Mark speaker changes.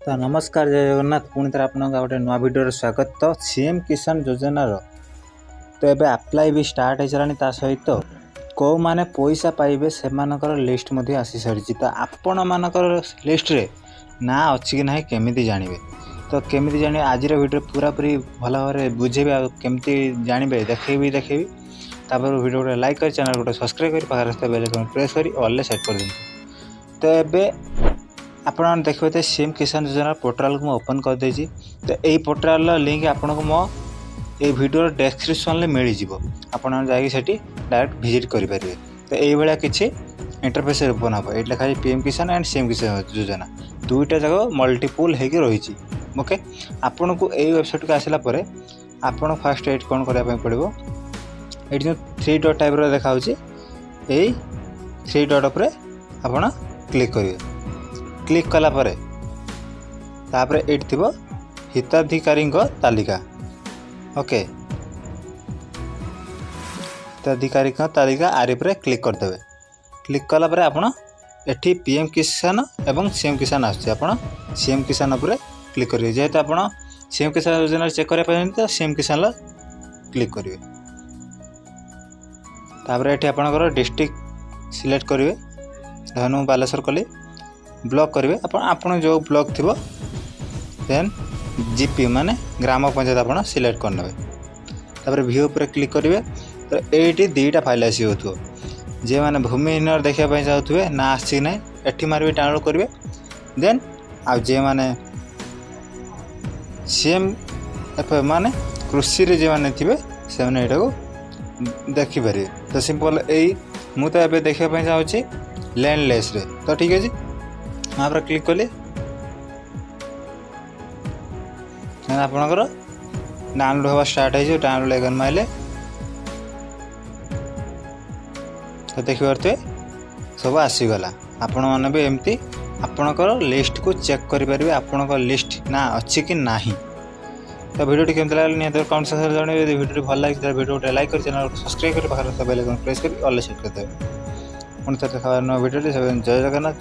Speaker 1: तो नमस्कार जय जगन्नाथ पुणी थे आप गोटे नुआ भिडियो स्वागत। तो सीएम किसान योजनार तो ये अप्लाई भी स्टार्ट हो सारा सहित कौ मैंने पैसा पाइबे से लिस्ट आसी सारी। तो आपण मानकर लिस्ट रे ना अच्छी कि ना केमी जानवे तो केमी जान आज भिडियो पूरा पूरी भल भाव बुझेबी केमती जानवे देखेबी तापर भिडियो गोटे लाइक कर चैनल गोटे सब्सक्राइब कर पाखे बेल आइकन प्रेस कर ऑल सेट कर दिखाँ। तो ये आपन देखिए तो सीएम किसान योजना पोर्टाल को ओपन कर देछि। तो यही पोर्टाल लिंक आपन को मो ये वीडियो डिस्क्रिप्शन में मिल जिवो आपन जाई सेठी डायरेक्ट विजिट करि परिबे। तो एई बेला किछि इंटरफेस ओपन हो ये लिखा है पीएम किसान एंड सीएम किसान योजना दुईटा जगह मल्टीपुल होगी रही। ओके आपन को एई वेबसाइट को आसला परे आपन फास्ट एड कोन करबा पय पड़िबो एठी जो 3 डॉट टाइप रो देखा होछि एई 3 डॉट ऊपर आपन क्लिक करिवे। क्लिक कला परे तापरे एट थिबो हिताधिकारी तालिका। ओके हिताधिकारी तालिका आरि पर क्लिक कर देबे। क्लिक कला परे आपण एठी पीएम किसान एवं सीएम किसान आछे आपण सीएम किसान ऊपर क्लिक करिवे। जेहेतु आपण सीएम किसान योजना चेक करिया पाइन तो सीएम किसान ला क्लिक करिवे। तापरे एठी आपनकर डिस्ट्रिक्ट सिलेक्ट करिवे। धनु बालेश्वर कली ब्लॉक करेंगे आपन जो ब्लॉक थी देन जीपी माने ग्राम पंचायत आप सिलेक्ट करने व्यू पर क्लिक करेंगे। तो ये दुईटा फाइल आसी जे मैंने भूमिहीन देखा चाहते ना आसी ना एटी मारे डाउनलोड करेंगे। देन आ जे मैंने सीएम माने कृषि रे जे मैंने थे से मैंने को देखिपारे। तो सिंपल यही मुझे तो देखा चाहूँगी लैंडलेस रे। तो ठीक है यहाँ पर क्लिक कले आपणकर डाउनलोड हवा स्टार्ट हो डाउनलोड आइकन माइले तो देखिए सब आसीगला। आपण मैंने भी एमती आपणकर लिस्ट को चेक करेंगे आपणकर लिस्ट ना अच्छी कि नहीं। तो वीडियो केमती लगे निहत कमेंट सेक्शन में जानवे। वीडियो भल लगे वीडियो लाइक कर चैनल सब्सक्राइब कर पाखे बेल आइकन प्रेस कर ऑल सेट कर देवे। पुणी थे देखा वीडियो जय जगन्नाथ।